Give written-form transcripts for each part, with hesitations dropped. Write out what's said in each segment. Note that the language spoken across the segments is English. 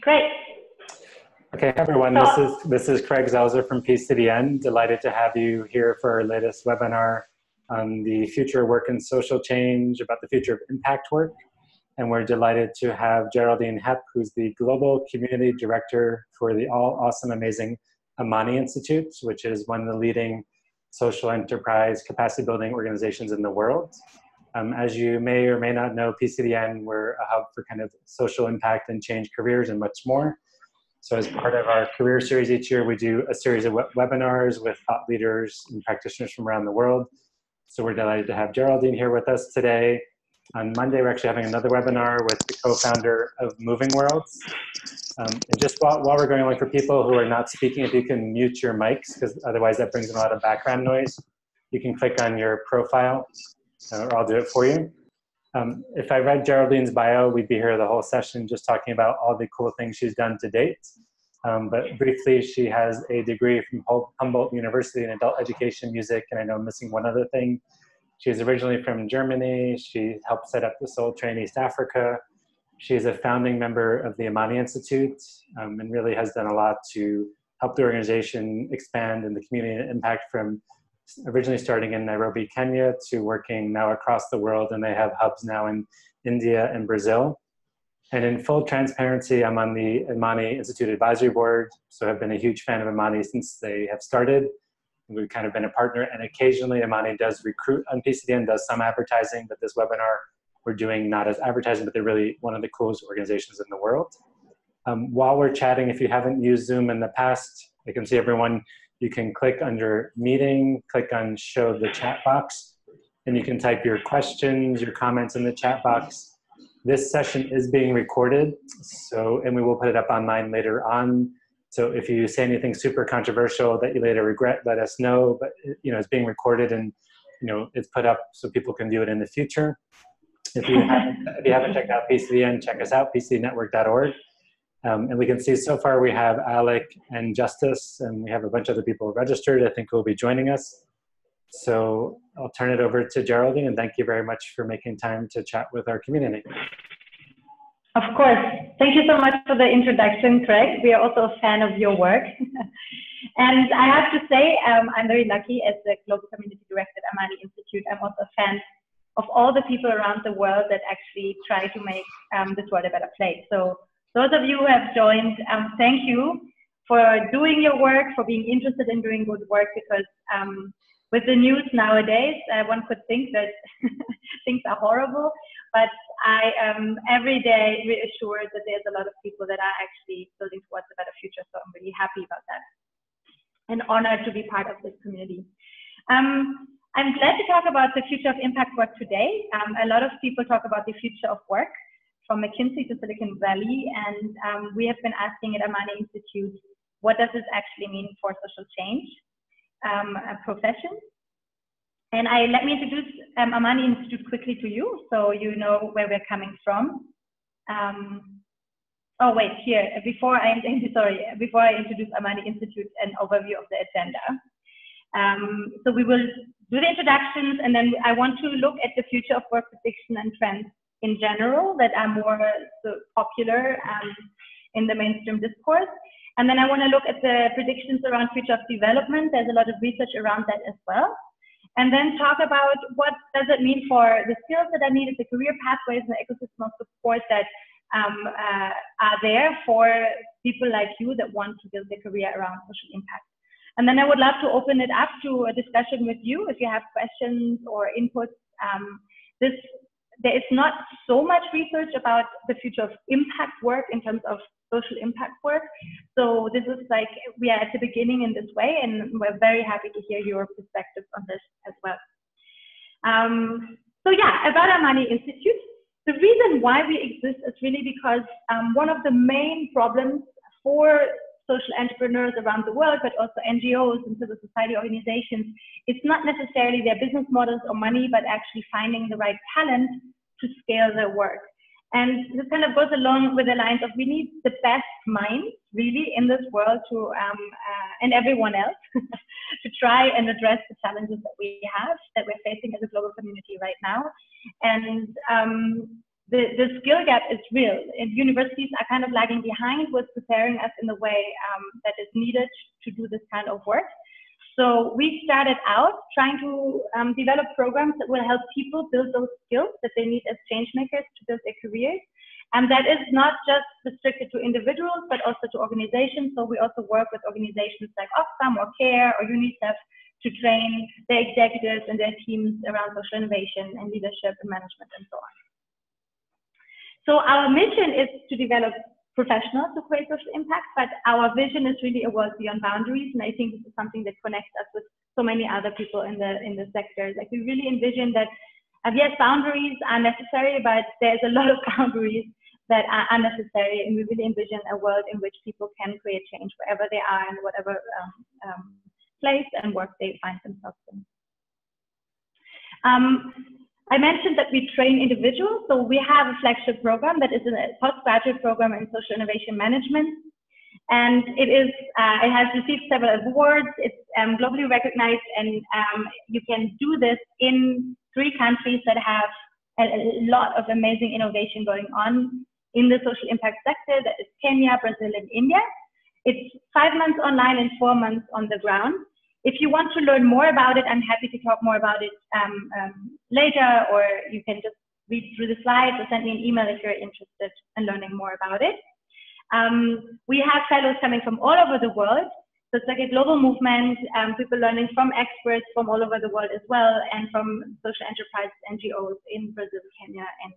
Great. Okay, everyone, this is Craig Zauser from PCDN. Delighted to have you here for our latest webinar on the future of work and social change, about the future of impact work. And we're delighted to have Geraldine Hepp, who's the Global Community Director for the All Awesome Amazing Amani Institute, which is one of the leading social enterprise capacity building organizations in the world. As you may or may not know, PCDN, we're a hub for kind of social impact and change careers and much more. So as part of our career series each year, we do a series of webinars with thought leaders and practitioners from around the world. So we're delighted to have Geraldine here with us today. On Monday, we're actually having another webinar with the co-founder of Moving Worlds. And just while we're going along, for people who are not speaking, if you can mute your mics, because otherwise that brings in a lot of background noise, you can click on your profile, or I'll do it for you. If I read Geraldine's bio, we'd be here the whole session just talking about all the cool things she's done to date. But briefly, she has a degree from Humboldt University in adult education, music, and I know I'm missing one other thing. She's originally from Germany. She helped set up the Soul Train East Africa. She is a founding member of the Amani Institute and really has done a lot to help the organization expand in the community impact, from originally starting in Nairobi, Kenya, to working now across the world, and they have hubs now in India and Brazil. And in full transparency, I'm on the Amani Institute Advisory Board, so I've been a huge fan of Amani since they have started. We've kind of been a partner, and occasionally Amani does recruit on PCDN, does some advertising, but this webinar we're doing not as advertising, but they're really one of the coolest organizations in the world. While we're chatting, if you haven't used Zoom in the past, I can see everyone. You can click under meeting, click on show the chat box, and you can type your questions, your comments in the chat box. This session is being recorded, and we will put it up online later on. So if you say anything super controversial that you later regret, let us know. But it's being recorded, and it's put up so people can view it in the future. If you haven't checked out PCDN, check us out, pcdnetwork.org. And we can see so far we have Alec and Justice, and we have a bunch of other people registered, I think, who will be joining us. So I'll turn it over to Geraldine, and thank you very much for making time to chat with our community. Of course. Thank you so much for the introduction, Craig. We are also a fan of your work. And I have to say, I'm very lucky as the Global Community Director at Amani Institute. I'm also a fan of all the people around the world that actually try to make this world a better place. So those of you who have joined, thank you for doing your work, for being interested in doing good work, because with the news nowadays, one could think that things are horrible, but I am every day reassured that there's a lot of people that are actually building towards a better future, so I'm really happy about that and honored to be part of this community. I'm glad to talk about the future of impact work today. A lot of people talk about the future of work, from McKinsey to Silicon Valley, and we have been asking at Amani Institute, what does this actually mean for social change profession? And let me introduce Amani Institute quickly to you, so you know where we're coming from. Oh wait, here, before I introduce Amani Institute, an overview of the agenda. So we will do the introductions, and then I want to look at the future of work prediction and trends in general that are more popular in the mainstream discourse. And then I want to look at the predictions around future of development. There's a lot of research around that as well. And then talk about what does it mean for the skills that are needed, the career pathways and the ecosystem of support that are there for people like you that want to build a career around social impact. And then I would love to open it up to a discussion with you if you have questions or inputs. There is not so much research about the future of impact work in terms of social impact work. So this is like, we are at the beginning in this way, and we're very happy to hear your perspectives on this as well. So yeah, about Amani Institute, the reason why we exist is really because one of the main problems for social entrepreneurs around the world, but also NGOs and civil society organizations, it's not necessarily their business models or money, but actually finding the right talent to scale their work. And this kind of goes along with the lines of, we need the best minds really in this world to, and everyone else, to try and address the challenges that we have, that we're facing as a global community right now. And the skill gap is real, and universities are kind of lagging behind with preparing us in the way that is needed to do this kind of work. So we started out trying to develop programs that will help people build those skills that they need as change makers to build their careers. And that is not just restricted to individuals, but also to organizations. So we also work with organizations like Oxfam or CARE or UNICEF to train their executives and their teams around social innovation and leadership and management and so on. So our mission is to develop professionals to create social impact, but our vision is really a world beyond boundaries. And I think this is something that connects us with so many other people in the sector. Like we really envision that, yes, boundaries are necessary, but there's a lot of boundaries that are unnecessary. And we really envision a world in which people can create change wherever they are and whatever place and work they find themselves in. I mentioned that we train individuals. So we have a flagship program that is a postgraduate program in social innovation management. And it has received several awards. It's globally recognized, and you can do this in 3 countries that have a lot of amazing innovation going on in the social impact sector. That is Kenya, Brazil, and India. It's 5 months online and 4 months on the ground. If you want to learn more about it, I'm happy to talk more about it later, or you can just read through the slides or send me an email if you're interested in learning more about it. We have fellows coming from all over the world. So it's like a global movement, people learning from experts from all over the world as well, and from social enterprises, NGOs in Brazil, Kenya, and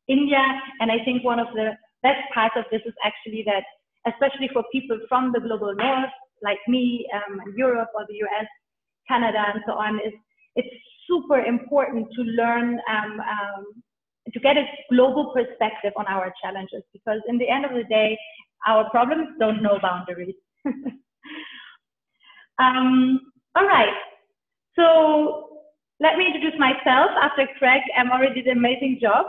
India. And I think one of the best parts of this is actually that, especially for people from the global north, like me, Europe or the US, Canada, and so on, it's super important to learn, to get a global perspective on our challenges, because in the end of the day, our problems don't know boundaries. All right, so let me introduce myself after Craig already did an amazing job.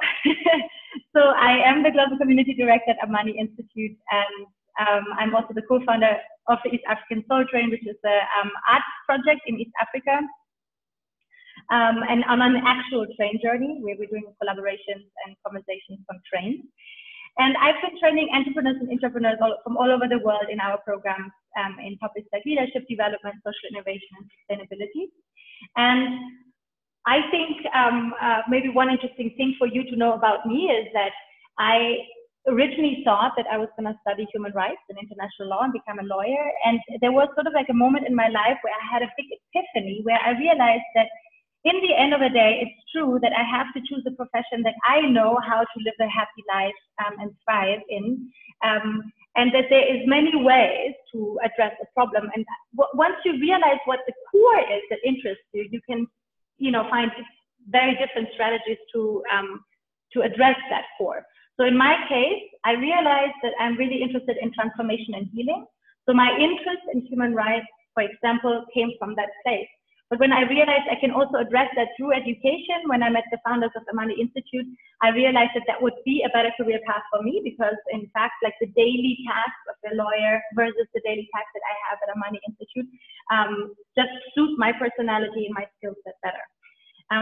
So I am the Global Community Director at Amani Institute, and I'm also the co-founder of the East African Soul Train, which is the art project in East Africa. And on an actual train journey where we're doing collaborations and conversations from trains. And I've been training entrepreneurs and intrapreneurs from all over the world in our programs in topics like leadership development, social innovation, and sustainability. And I think maybe one interesting thing for you to know about me is that I originally thought that I was going to study human rights and international law and become a lawyer. And there was sort of like a moment in my life where I had a big epiphany, where I realized that in the end of the day, it's true that I have to choose a profession that I know how to live a happy life and thrive in, and that there is many ways to address a problem. And once you realize what the core is that interests you, you can, find very different strategies to address that core. So in my case, I realized that I'm really interested in transformation and healing. So my interest in human rights, for example, came from that place. But when I realized I can also address that through education, when I met the founders of Amani Institute, I realized that that would be a better career path for me, because in fact, like the daily tasks of a lawyer versus the daily tasks that I have at Amani Institute just suit my personality and my skill set better.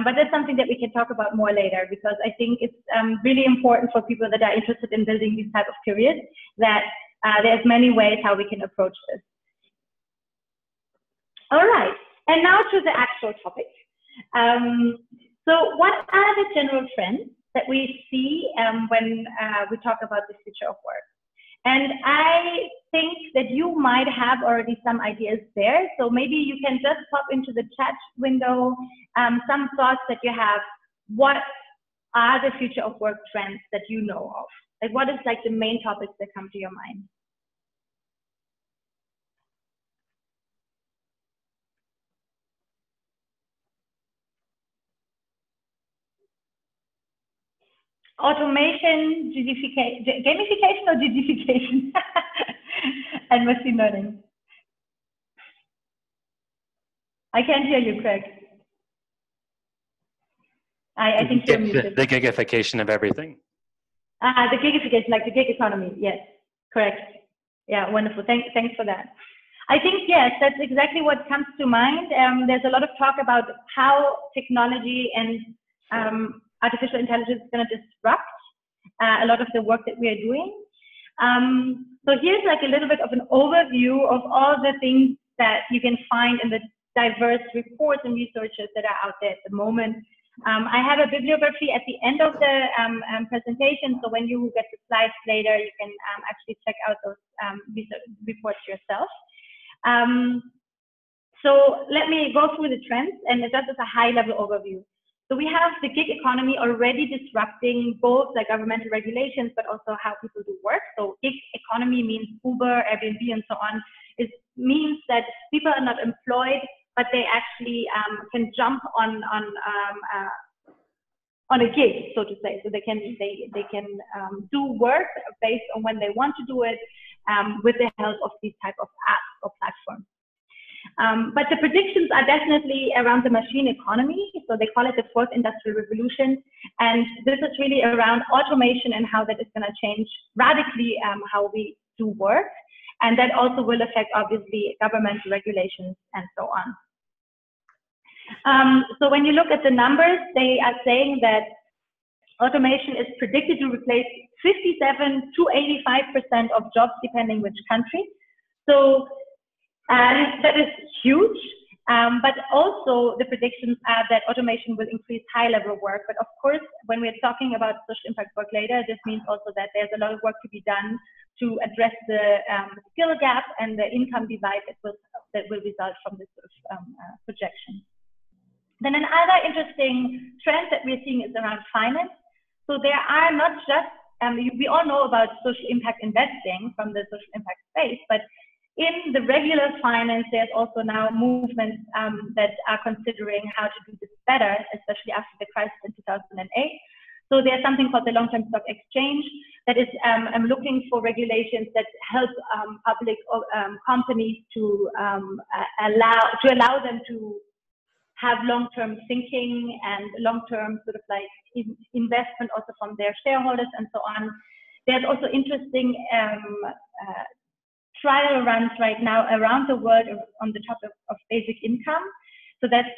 But that's something that we can talk about more later, because I think it's really important for people that are interested in building these type of careers, that there's many ways how we can approach this. All right. And now to the actual topic. So what are the general trends that we see when we talk about the future of work? And I think that you might have already some ideas there. So maybe you can just pop into the chat window some thoughts that you have. What are the future of work trends that you know of? Like, what is like the main topics that come to your mind? Automation, gamification or digification, and machine learning. I can't hear you, Craig. I think you're muted. The gigification of everything. The gigification, like the gig economy. Yes, correct. Yeah, wonderful. Thanks for that. I think, yes, that's exactly what comes to mind. There's a lot of talk about how technology and artificial intelligence is going to disrupt a lot of the work that we are doing. So here's like a little bit of an overview of all the things that you can find in the diverse reports and researches that are out there at the moment. I have a bibliography at the end of the presentation, so when you get the slides later, you can actually check out those research reports yourself. So let me go through the trends, and just as a high-level overview. So we have the gig economy already disrupting both the governmental regulations, but also how people do work. So gig economy means Uber, Airbnb, and so on. It means that people are not employed, but they actually can jump on a gig, so to say. So they can do work based on when they want to do it with the help of these type of apps or platforms. But the predictions are definitely around the machine economy. So they call it the fourth industrial revolution. And this is really around automation and how that is going to change radically how we do work. And that also will affect, obviously, governmental regulations and so on. So when you look at the numbers, they are saying that automation is predicted to replace 57 to 85% of jobs, depending which country. So that is huge, but also the predictions are that automation will increase high-level work. But of course, when we're talking about social impact work later, this means also that there's a lot of work to be done to address the skill gap and the income divide that will result from this sort of projection. Then another interesting trend that we're seeing is around finance. So there are not just, we all know about social impact investing from the social impact space, but in the regular finance, there's also now movements that are considering how to do this better, especially after the crisis in 2008. So there's something called the long-term stock exchange that is looking for regulations that help public companies to allow them to have long-term thinking and long-term sort of like investment also from their shareholders and so on. There's also interesting trial runs right now around the world on the topic of basic income. So that's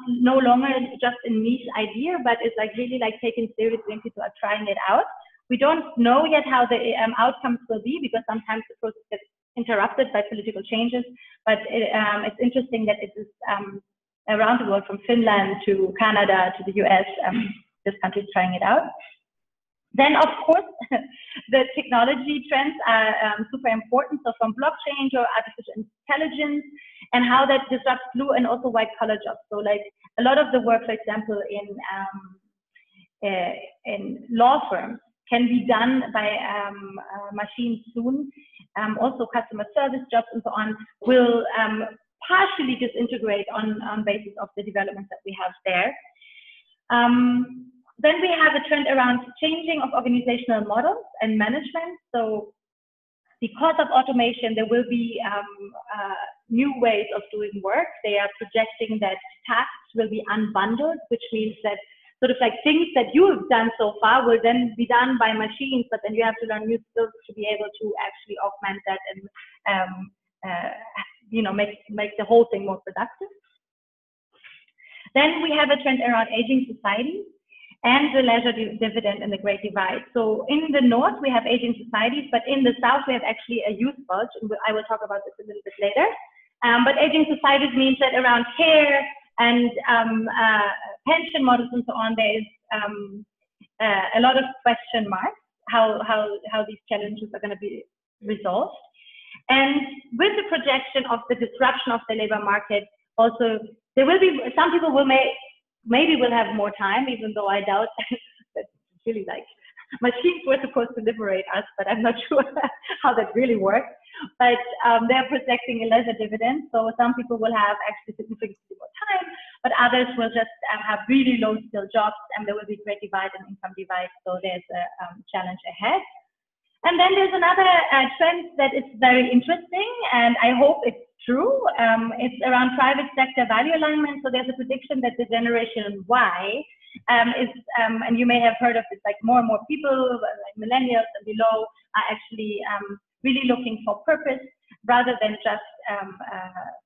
no longer just a niche idea, but it's like really like taken seriously and people are trying it out. We don't know yet how the outcomes will be because sometimes the process gets interrupted by political changes, but it's interesting that it is around the world, from Finland to Canada to the US, this country is trying it out. Then, of course, the technology trends are super important. So from blockchain to artificial intelligence and how that disrupts blue and also white collar jobs. So like a lot of the work, for example, in law firms can be done by machines soon. Also customer service jobs and so on will partially disintegrate on basis of the developments that we have there. Then we have a trend around changing of organizational models and management. So because of automation, there will be new ways of doing work. They are projecting that tasks will be unbundled, which means that sort of like things that you have done so far will then be done by machines, but then you have to learn new skills to be able to actually augment that and you know, make the whole thing more productive. Then we have a trend around aging societies and the leisure dividend and the Great Divide. So in the north, we have aging societies, but in the south, we have actually a youth bulge. And I will talk about this a little bit later. But aging societies means that around care and pension models and so on, there is a lot of question marks how these challenges are going to be resolved. And with the projection of the disruption of the labor market, also there will be some people maybe will have more time, even though I doubt that really like machines were supposed to liberate us, but I'm not sure how that really works. But they're projecting a lesser dividend, so some people will have actually significantly more time, but others will just have really low skill jobs, and there will be great divide and income divide. So there's a challenge ahead. And then there's another trend that is very interesting, and I hope it's true. It's around private sector value alignment. So there's a prediction that the generation Y is, and you may have heard of this, like more and more people, like millennials and below, are actually really looking for purpose rather than just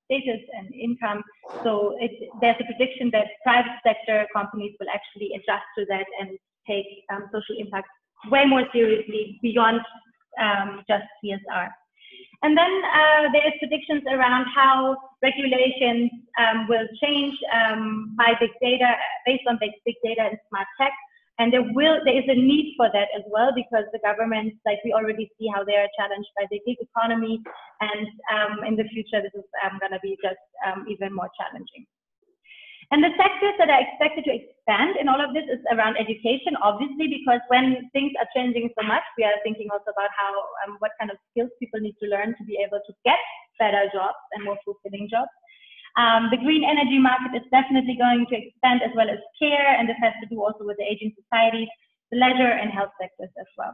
status and income. So there's a prediction that private sector companies will actually adjust to that and take social impact way more seriously beyond just CSR. And then there's predictions around how regulations will change by big data, based on big data and smart tech. And there is a need for that as well, because the governments, like we already see how they are challenged by the gig economy, and in the future this is going to be just even more challenging. And the sectors that are expected to expand in all of this is around education, obviously, because when things are changing so much, we are thinking also about how, what kind of skills people need to learn to be able to get better jobs and more fulfilling jobs. The green energy market is definitely going to expand, as well as care, and this has to do also with the aging societies, the leisure and health sectors as well.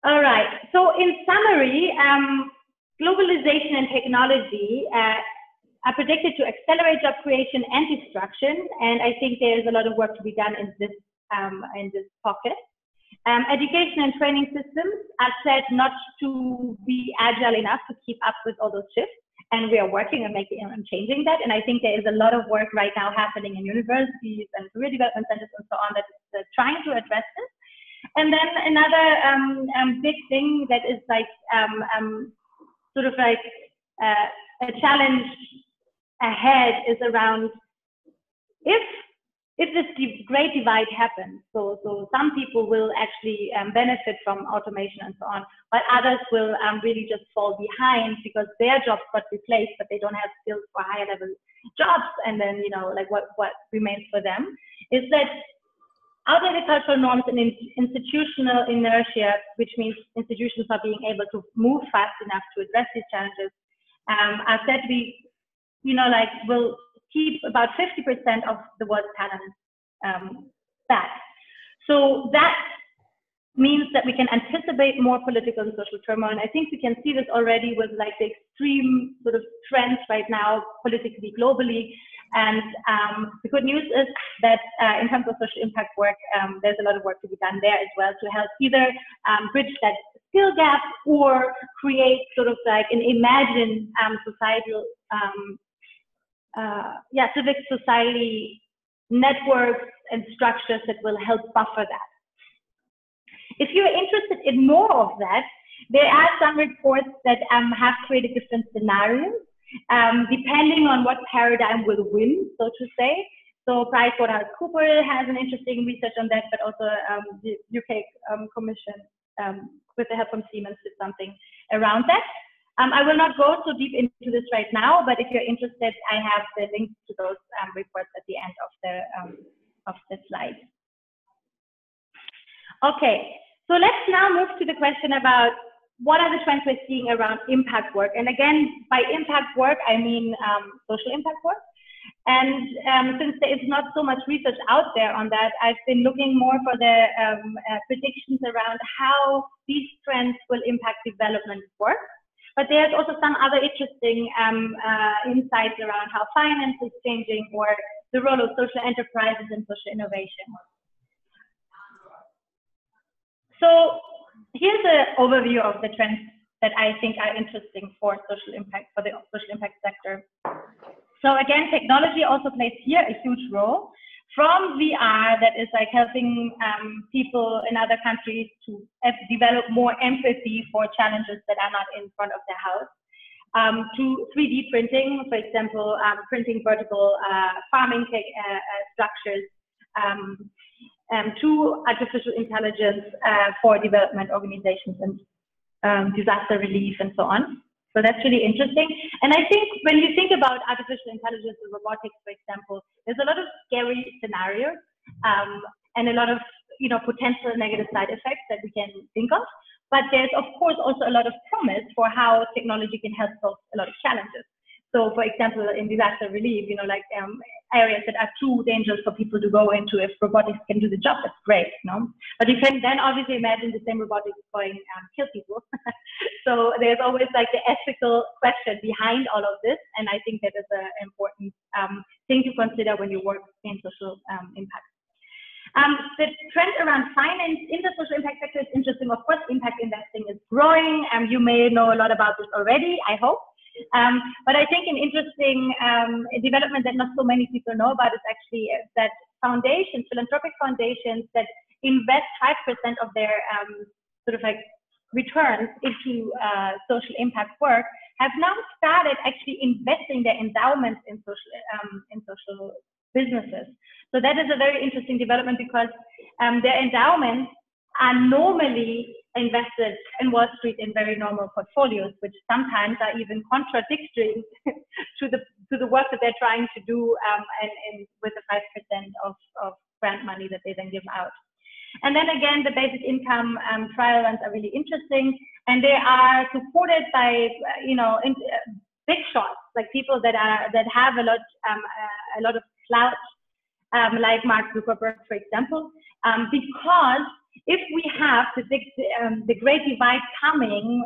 All right, so in summary, globalization and technology are predicted to accelerate job creation and destruction, and I think there is a lot of work to be done in this pocket. Education and training systems are said not to be agile enough to keep up with all those shifts, and we are working on changing that. And I think there is a lot of work right now happening in universities and career development centers and so on that is trying to address this. And then another big thing that is like sort of like a challenge ahead is around if this great divide happens, so some people will actually benefit from automation and so on, but others will really just fall behind because their jobs got replaced, but they don't have skills for higher level jobs. And then, you know, like what remains for them is that outdated cultural norms and institutional inertia, which means institutions are being able to move fast enough to address these challenges, are said to be, you know, like will keep about 50% of the world's talent back. So that means that we can anticipate more political and social turmoil. And I think we can see this already with like the extreme sort of trends right now politically, globally. And the good news is that in terms of social impact work, there's a lot of work to be done there as well to help either bridge that skill gap or create sort of like an imagined societal civic society networks and structures that will help buffer that. If you're interested in more of that, there are some reports that have created different scenarios, depending on what paradigm will win, so to say. So PricewaterhouseCoopers has an interesting research on that, but also the UK Commission, with the help from Siemens, did something around that. I will not go so deep into this right now, but if you're interested, I have the links to those reports at the end of the slide. Okay, so let's now move to the question about what are the trends we're seeing around impact work. And again, by impact work, I mean social impact work. And since there is not so much research out there on that, I've been looking more for the predictions around how these trends will impact development work. But there's also some other interesting insights around how finance is changing, or the role of social enterprises and social innovation. So here's an overview of the trends that I think are interesting for social impact, for the social impact sector. So again, technology also plays here a huge role. From VR, that is like helping people in other countries to develop more empathy for challenges that are not in front of their house, to 3D printing, for example, printing vertical farming structures, to artificial intelligence for development organizations and disaster relief and so on. So that's really interesting. And I think when you think about artificial intelligence and robotics, for example, there's a lot of scary scenarios and a lot of, you know, potential negative side effects that we can think of. But there's, of course, also a lot of promise for how technology can help solve a lot of challenges. So, for example, in disaster relief, you know, like areas that are too dangerous for people to go into, if robotics can do the job, that's great, you know. But you can then obviously imagine the same robotics going kill people. So there's always like the ethical question behind all of this, and I think that is an important thing to consider when you work in social impact. The trend around finance in the social impact sector is interesting. Of course, impact investing is growing. You may know a lot about this already, I hope. But I think an interesting development that not so many people know about is actually that foundations, philanthropic foundations that invest 5% of their sort of like returns into social impact work have now started actually investing their endowments in social businesses. So that is a very interesting development because their endowments are normally invested in Wall Street in very normal portfolios, which sometimes are even contradictory to the work that they're trying to do and with the 5% of grant money that they then give out. And then again, the basic income trial runs are really interesting, and they are supported by big shots, like people that have a lot of clout, like Mark Zuckerberg, for example, because if we have the great divide coming,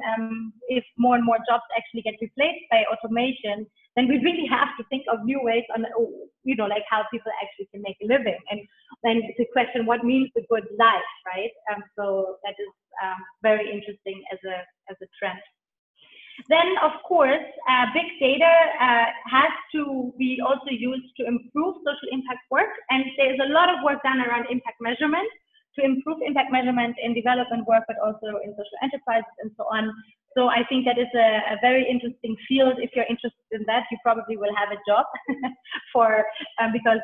if more and more jobs actually get replaced by automation, then we really have to think of new ways on, like how people actually can make a living. And then the question, what means a good life, right? So that is very interesting as a trend. Then, of course, big data has to be also used to improve social impact work. And there's a lot of work done around impact measurement to improve impact measurement in development work, but also in social enterprises and so on. So I think that is a very interesting field. If you're interested in that, you probably will have a job because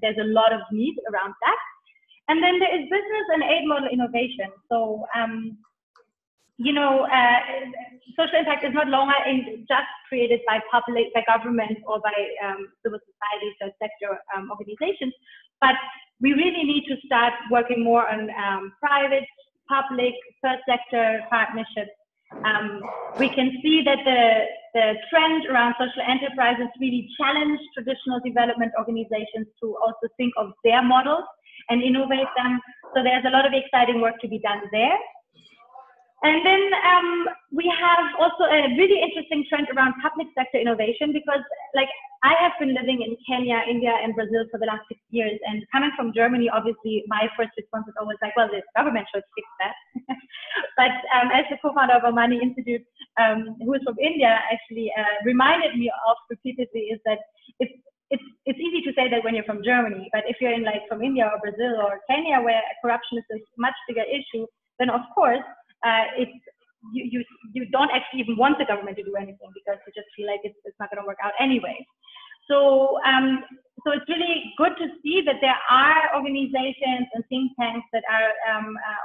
there's a lot of need around that. And then there is business and aid model innovation. So, social impact is no longer just created by government or by civil society, so sector organizations, but we really need to start working more on private, public, third sector partnerships. We can see that the trend around social enterprises really challenge traditional development organizations to also think of their models and innovate them. So there's a lot of exciting work to be done there. And then we have also a really interesting trend around public sector innovation, because like I have been living in Kenya, India, and Brazil for the last 6 years, and coming from Germany, obviously my first response is always like, well, the government should fix that. But as the co-founder of Amani Institute, who is from India, actually reminded me of repeatedly is that it's easy to say that when you're from Germany, but if you're in from India or Brazil or Kenya, where corruption is a much bigger issue, then of course, you don't actually even want the government to do anything because you just feel like it's not going to work out anyway. So so it's really good to see that there are organizations and think tanks that are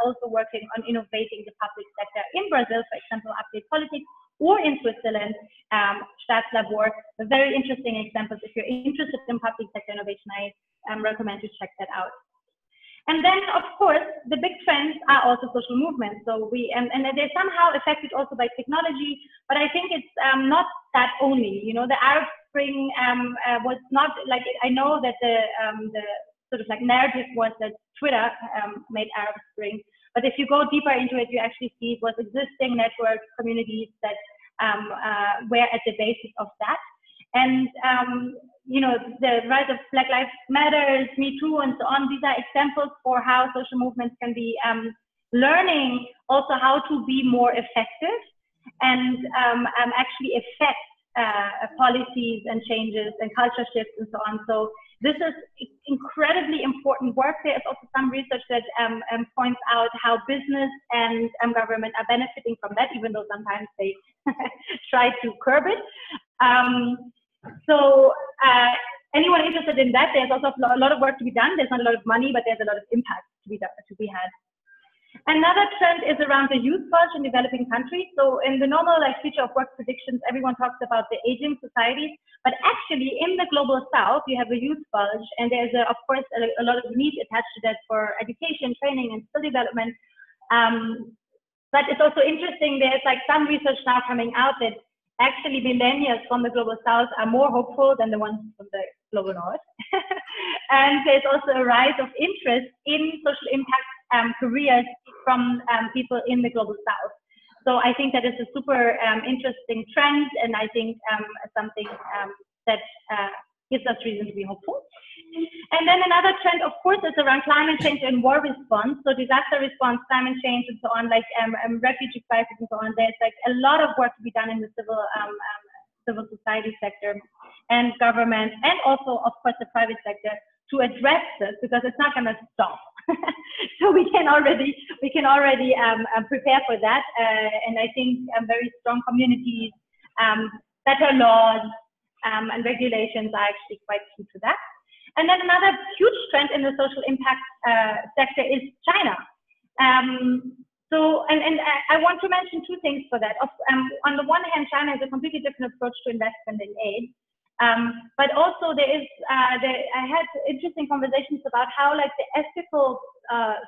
also working on innovating the public sector in Brazil, for example, Update Politics, or in Switzerland, Staatslabor. Very interesting examples. If you're interested in public sector innovation, I recommend to check that out. And then, of course, the big trends are also social movements. So and they're somehow affected also by technology, but I think it's not that only. The Arab Spring was not like, I know that the sort of narrative was that Twitter made Arab Spring, but if you go deeper into it, you actually see it was existing network communities that were at the basis of that. And the rise of Black Lives Matter, Me Too, and so on, these are examples for how social movements can be learning also how to be more effective and actually affect policies and changes and culture shifts and so on. So this is incredibly important work. There is also some research that points out how business and government are benefiting from that, even though sometimes they try to curb it. So anyone interested in that, there's also a lot of work to be done. There's not a lot of money, but there's a lot of impact to be had. Another trend is around the youth bulge in developing countries. So in the normal future of work predictions, everyone talks about the aging societies, but actually in the global south, you have a youth bulge, and there's of course a lot of need attached to that for education, training, and skill development. But it's also interesting, there's some research now coming out that actually millennials from the global south are more hopeful than the ones from the global north. And there's also a rise of interest in social impact careers from people in the global south. So I think that is a super interesting trend, and I think something that gives us reason to be hopeful. And then another trend, of course, is around climate change and war response. So disaster response, climate change, and so on, refugee crisis and so on. There's a lot of work to be done in the civil society sector and government, and also, of course, the private sector to address this, because it's not going to stop. So we can already prepare for that, and I think very strong communities, better laws, and regulations are actually quite key to that. And then another huge trend in the social impact sector is China. So I want to mention two things for that. On the one hand, China has a completely different approach to investment in aid. But also I had interesting conversations about how like the ethical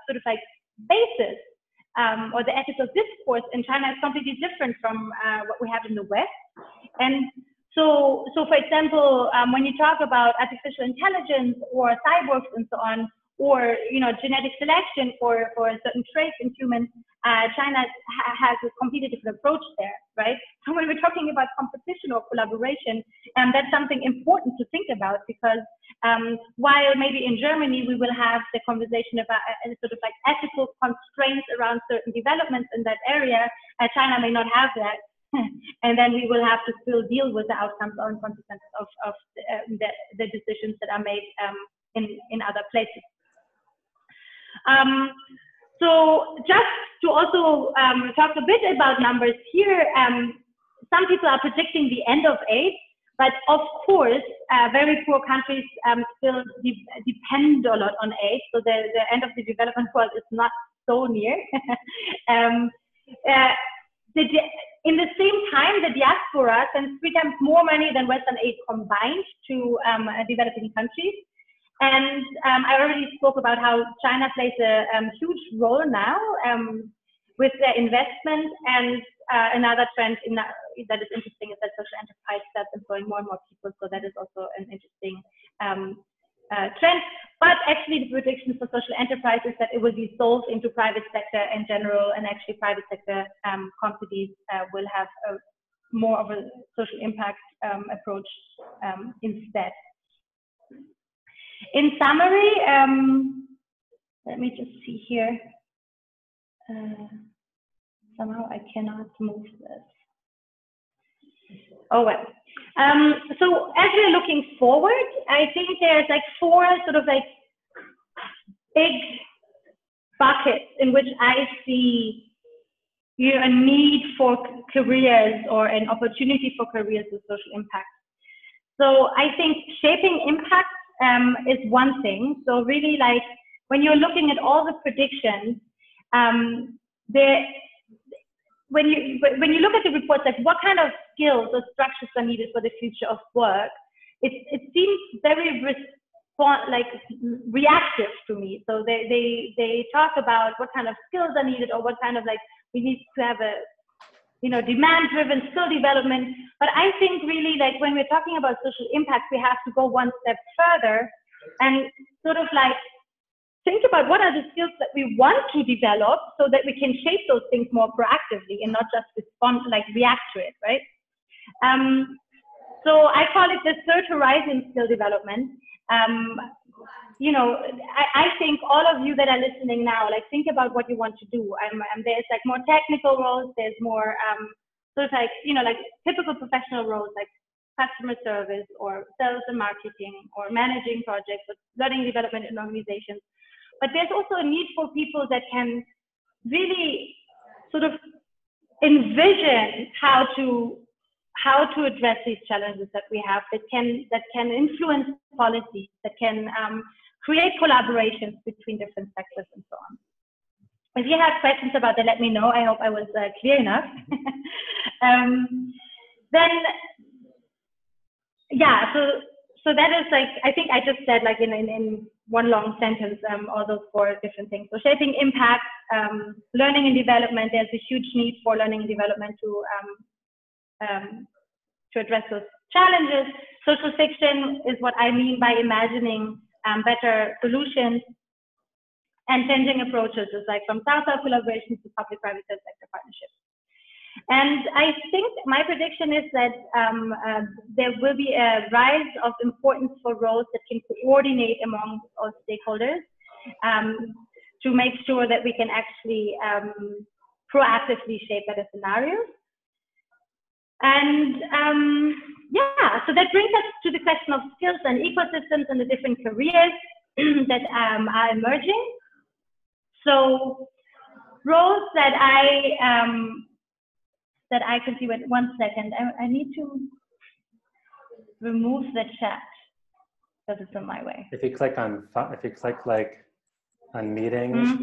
sort of like basis or the ethical discourse in China is completely different from what we have in the West. And so for example, when you talk about artificial intelligence or cyborgs and so on, or genetic selection for certain traits in humans, China has a completely different approach there, right? So when we're talking about competition or collaboration, that's something important to think about, because while maybe in Germany we will have the conversation about sort of like ethical constraints around certain developments in that area, China may not have that. And then we will have to still deal with the outcomes or consequences of the decisions that are made in other places. So just to also talk a bit about numbers here, some people are predicting the end of aid, but of course, very poor countries still depend a lot on aid, so the end of the development world is not so near. In the same time, the diaspora sends 3 times more money than Western aid combined to developing countries. And I already spoke about how China plays a huge role now with their investment. And another trend that is interesting is that social enterprise starts employing more and more people. So that is also an interesting trend. But actually, the prediction for social enterprise is that it will be sold into private sector in general, and actually private sector companies will have more of a social impact approach instead. In summary, let me just see here. Somehow I cannot move this. Oh well. So as we're looking forward, I think there's like 4 sort of like big buckets in which I see a need for careers or an opportunity for careers with social impact. So I think shaping impact is one thing. So really, like when you're looking at all the predictions, when you look at the reports, like what kind of skills or structures are needed for the future of work, it seems very reactive to me. So they talk about what kind of skills are needed, or what kind of like we need to have a demand-driven skill development. But I think really, like when we're talking about social impact, we have to go one step further and sort of like think about what are the skills that we want to develop, so that we can shape those things more proactively and not just react to it, right? So I call it the third horizon skill development. I think all of you that are listening now, like think about what you want to do. There's like more technical roles, there's more sort of like, like typical professional roles like customer service or sales and marketing or managing projects or learning development in organizations. But there's also a need for people that can really sort of envision how to address these challenges that we have, that can influence policies, that can create collaborations between different sectors and so on. If you have questions about that, let me know. I hope I was clear enough. Then, yeah, so that is like, I think I just said like in one long sentence, all those 4 different things. So shaping impact, learning and development, there's a huge need for learning and development to address those challenges. Social fiction is what I mean by imagining better solutions, and changing approaches is like from South-South collaborations to public-private sector partnerships. And I think my prediction is that there will be a rise of importance for roles that can coordinate among all stakeholders to make sure that we can actually proactively shape better scenarios. And yeah, so that brings us to the question of skills and ecosystems and the different careers that are emerging. So roles that I can see. Wait 1 second. I need to remove the chat because it's in my way. If you click like on meetings,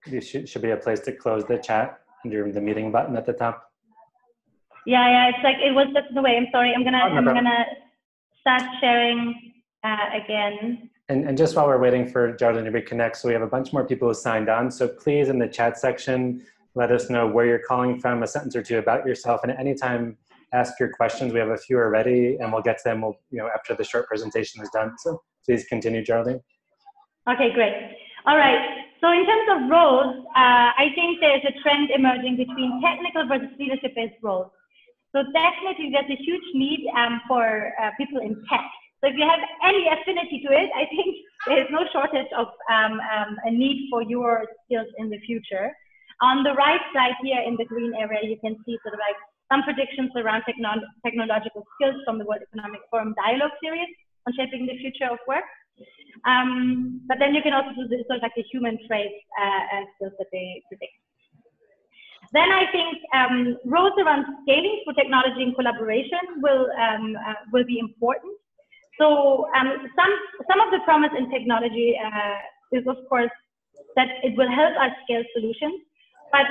you should be a place to close the chat under the meeting button at the top. Yeah, it's like it was just in the way. I'm sorry. I'm gonna start sharing again. And just while we're waiting for Geraldine to reconnect, so we have a bunch more people who signed on. So please, in the chat section, let us know where you're calling from, a sentence or two about yourself, and at any time, ask your questions. We have a few already, and we'll get to them. After the short presentation is done. So please continue, Geraldine. Okay, great. All right. So in terms of roles, I think there's a trend emerging between technical versus leadership-based roles. So definitely there's a huge need for people in tech. So if you have any affinity to it, I think there's no shortage of a need for your skills in the future. On the right side here in the green area, you can see sort of like some predictions around technological skills from the World Economic Forum Dialogue Series on shaping the future of work. But then you can also do sort of like the human traits skills that they predict. Then I think roles around scaling for technology and collaboration will be important. So some of the promise in technology is, of course, that it will help us scale solutions, but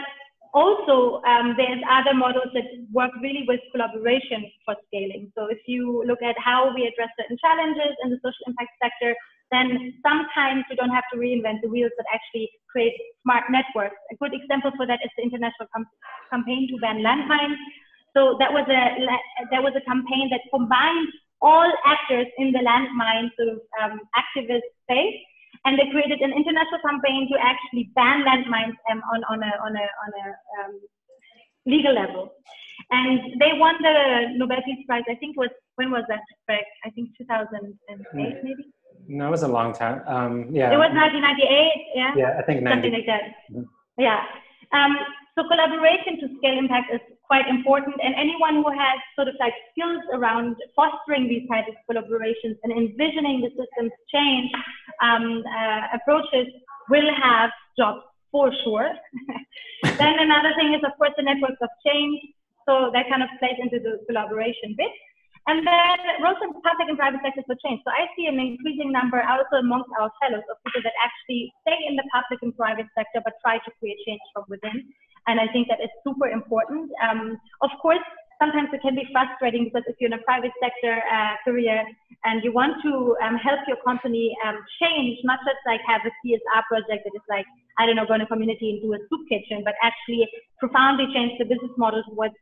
also there's other models that work really with collaboration for scaling. So if you look at how we address certain challenges in the social impact sector, then sometimes you don't have to reinvent the wheels, but actually create smart networks. A good example for that is the international campaign to ban landmines. So that was a campaign that combined all actors in the landmine sort of activist space, and they created an international campaign to actually ban landmines on a legal level. And they won the Nobel Peace Prize. I think when was that? I think 2008 maybe. No, it was a long time. Yeah. It was 1998. Yeah. Yeah, I think 90. Something like that. Yeah. So collaboration to scale impact is quite important, and anyone who has sort of like skills around fostering these types of collaborations and envisioning the system's change approaches will have jobs for sure. Then another thing is, of course, the networks of change. So that kind of plays into the collaboration bit. And then roles in public and private sectors for change. So I see an increasing number also amongst our fellows of people that actually stay in the public and private sector, but try to create change from within. And I think that is super important. Of course, sometimes it can be frustrating because if you're in a private sector career and you want to help your company change, not just like have a CSR project that is like, I don't know, go in a community and do a soup kitchen, but actually profoundly change the business model towards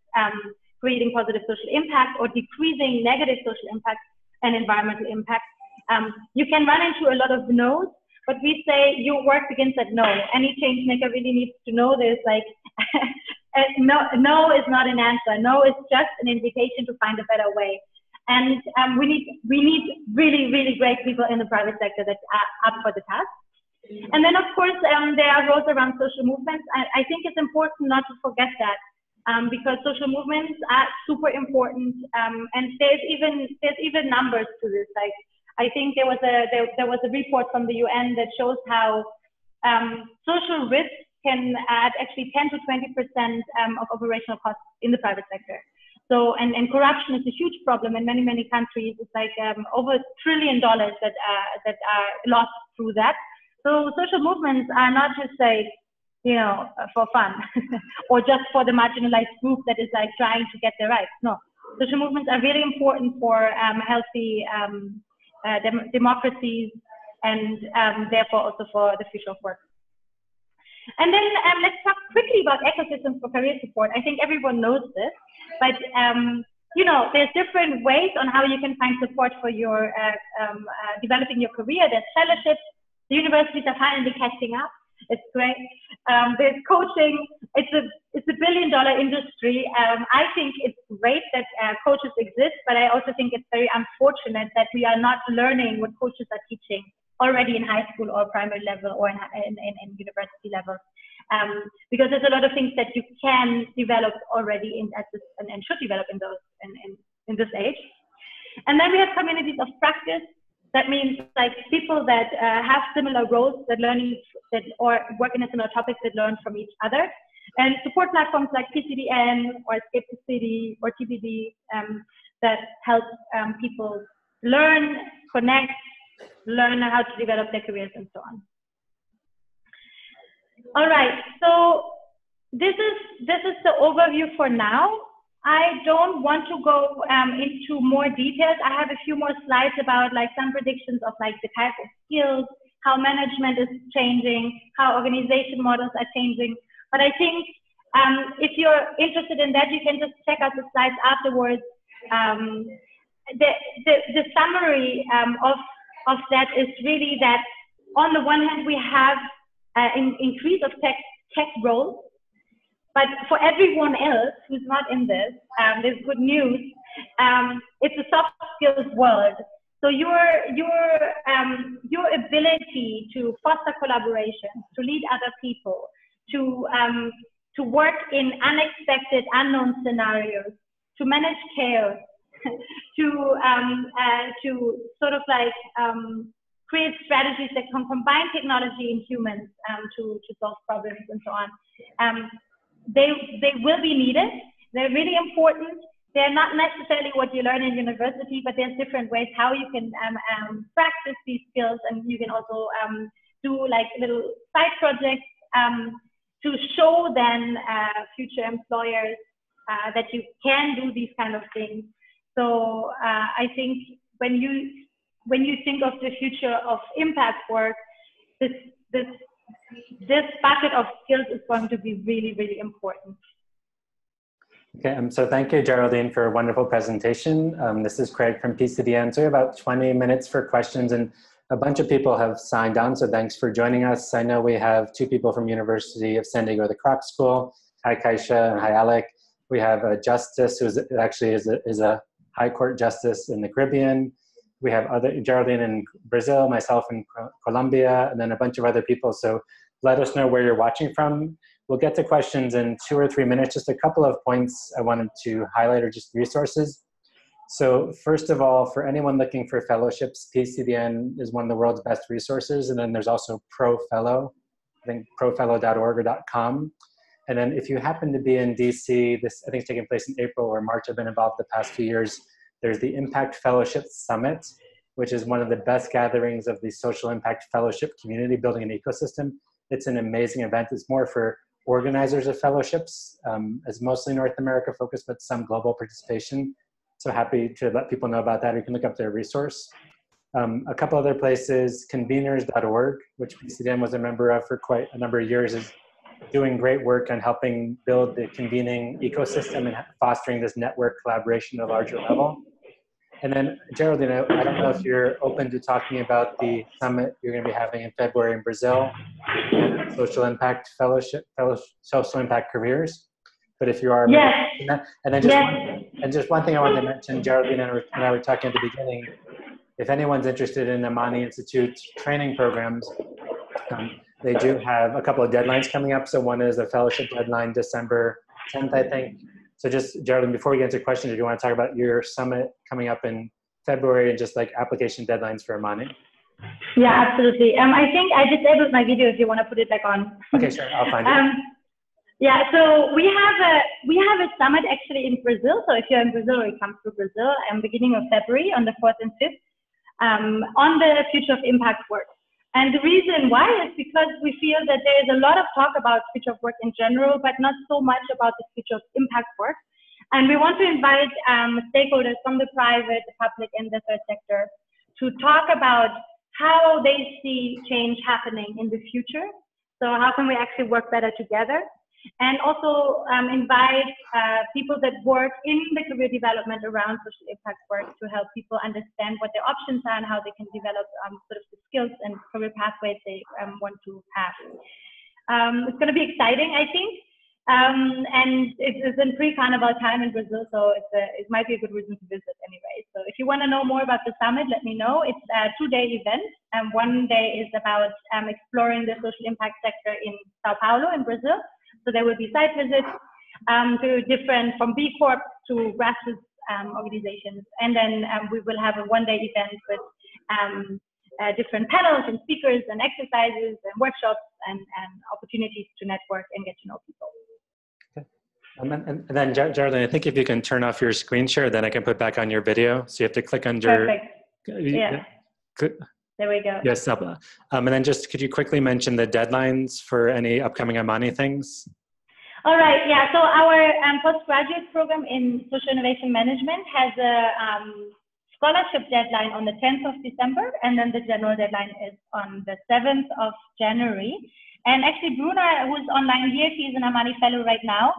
creating positive social impact or decreasing negative social impact and environmental impact. You can run into a lot of no's, but we say your work begins at no. Any change maker really needs to know this, like no is not an answer. No is just an invitation to find a better way. And we need really, really great people in the private sector that are up for the task. And then of course, there are roles around social movements. I think it's important not to forget that. Because social movements are super important, and there's even numbers to this. Like I think there was a report from the UN that shows how social risk can add actually 10 to 20% of operational costs in the private sector. So and corruption is a huge problem in many countries. It's like over $1 trillion that are lost through that. So social movements are not just like, you know, for fun or just for the marginalized group that is like trying to get their rights. No, social movements are really important for healthy democracies and therefore also for the future of work. And then let's talk quickly about ecosystems for career support. I think everyone knows this, but you know, there's different ways on how you can find support for your developing your career. There's fellowships. The universities are finally catching up. It's great. There's coaching. It's a billion-dollar industry. I think it's great that coaches exist, but I also think it's very unfortunate that we are not learning what coaches are teaching already in high school or primary level or in university level. because there's a lot of things that you can develop already at this, and should develop in those in this age. And then we have communities of practice. That means like people that have similar roles, or work in a similar topics, that learn from each other. And support platforms like PCDN or Escape the City or TBD that help people learn, connect, learn how to develop their careers and so on. All right, so this is the overview for now. I don't want to go into more details. I have a few more slides about like some predictions of like the type of skills, how management is changing, how organization models are changing. But I think if you're interested in that, you can just check out the slides afterwards. The summary of that is really that on the one hand, we have an increase of tech roles. But for everyone else who's not in this, there's good news. It's a soft skills world. So your ability to foster collaboration, to lead other people, to work in unexpected, unknown scenarios, to manage chaos, to sort of like create strategies that can combine technology and humans to solve problems and so on. They will be needed. They're really important. They're not necessarily what you learn in university, but there's different ways how you can practice these skills, and you can also do like little side projects to show then future employers that you can do these kind of things. So I think when you think of the future of impact work, this bucket of skills is going to be really, really important. Okay, so thank you, Geraldine, for a wonderful presentation. This is Craig from PCDN. So we have about 20 minutes for questions, and a bunch of people have signed on, so thanks for joining us. I know we have two people from University of San Diego, the Kroc School. Hi, Kaisha, and hi, Alec. We have a justice who actually is a high court justice in the Caribbean. We have Geraldine in Brazil, myself in Colombia, and then a bunch of other people. So let us know where you're watching from. We'll get to questions in 2 or 3 minutes. Just a couple of points I wanted to highlight, or just resources. So first of all, for anyone looking for fellowships, PCDN is one of the world's best resources. And then there's also ProFellow, I think profellow.org or .com. And then if you happen to be in DC, this I think is taking place in April or March. I've been involved the past few years. There's the Impact Fellowship Summit, which is one of the best gatherings of the social impact fellowship community, building an ecosystem. It's an amazing event. It's more for organizers of fellowships. It's mostly North America focused, but some global participation. So happy to let people know about that. You can look up their resource. A couple other places, conveners.org, which PCDN was a member of for quite a number of years, is doing great work on helping build the convening ecosystem and fostering this network collaboration at a larger level. And then Geraldine, I don't know if you're open to talking about the summit you're going to be having in February in Brazil, and social impact fellowship, social impact careers. But if you are, yes. And then just one thing I wanted to mention, Geraldine and I were talking at the beginning. If anyone's interested in Amani Institute training programs, they do have a couple of deadlines coming up. So one is a fellowship deadline, December 10th, I think. So just, Geraldine, before we get into questions, do you want to talk about your summit coming up in February and just like application deadlines for Amani? Yeah, absolutely. I think I disabled my video if you want to put it back on. Okay, sure, I'll find it. Yeah, so we have a summit actually in Brazil. So if you're in Brazil or you come to Brazil, beginning of February on the 4th and 5th, on the future of impact work. And the reason why is because we feel that there is a lot of talk about future of work in general, but not so much about the future of impact work. And we want to invite stakeholders from the private, the public, and the third sector to talk about how they see change happening in the future. So how can we actually work better together? And also invite people that work in the career development around social impact work to help people understand what their options are and how they can develop sort of the skills and career pathways they want to have. It's going to be exciting, I think. And it's in pre-Carnival time in Brazil, so it might be a good reason to visit anyway. So if you want to know more about the summit, let me know. It's a 2-day event. One day is about exploring the social impact sector in Sao Paulo in Brazil. So there will be site visits to different, from B Corp to grassroots organizations. And then we will have a 1-day event with different panels and speakers and exercises and workshops and opportunities to network and get to know people. And then Geraldine, I think if you can turn off your screen share, then I can put back on your video. So you have to click under. Perfect. Yeah. There we go. Yes. And then just could you quickly mention the deadlines for any upcoming Amani things? All right. Yeah. So our postgraduate program in social innovation management has a scholarship deadline on the 10th of December, and then the general deadline is on the 7th of January. And actually, Bruna, who's online here, she's an Amani Fellow right now.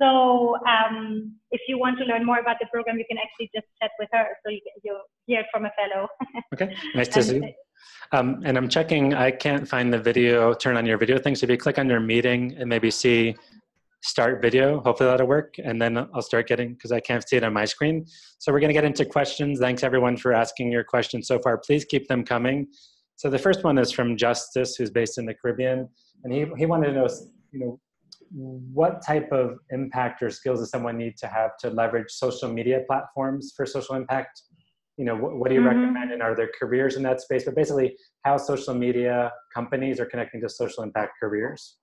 So if you want to learn more about the program, you can actually just chat with her. So you'll hear it from a fellow. Okay, nice to see you. And I'm checking, I can't find the video, turn on your video thing. So if you click on your meeting and maybe see start video, hopefully that'll work. And then I'll start getting, because I can't see it on my screen. So we're gonna get into questions. Thanks everyone for asking your questions so far. Please keep them coming. So the first one is from Justice, who's based in the Caribbean. And he wanted to know, what type of impact or skills does someone need to have to leverage social media platforms for social impact? What do you recommend, and are there careers in that space? But basically, how social media companies are connecting to social impact careers.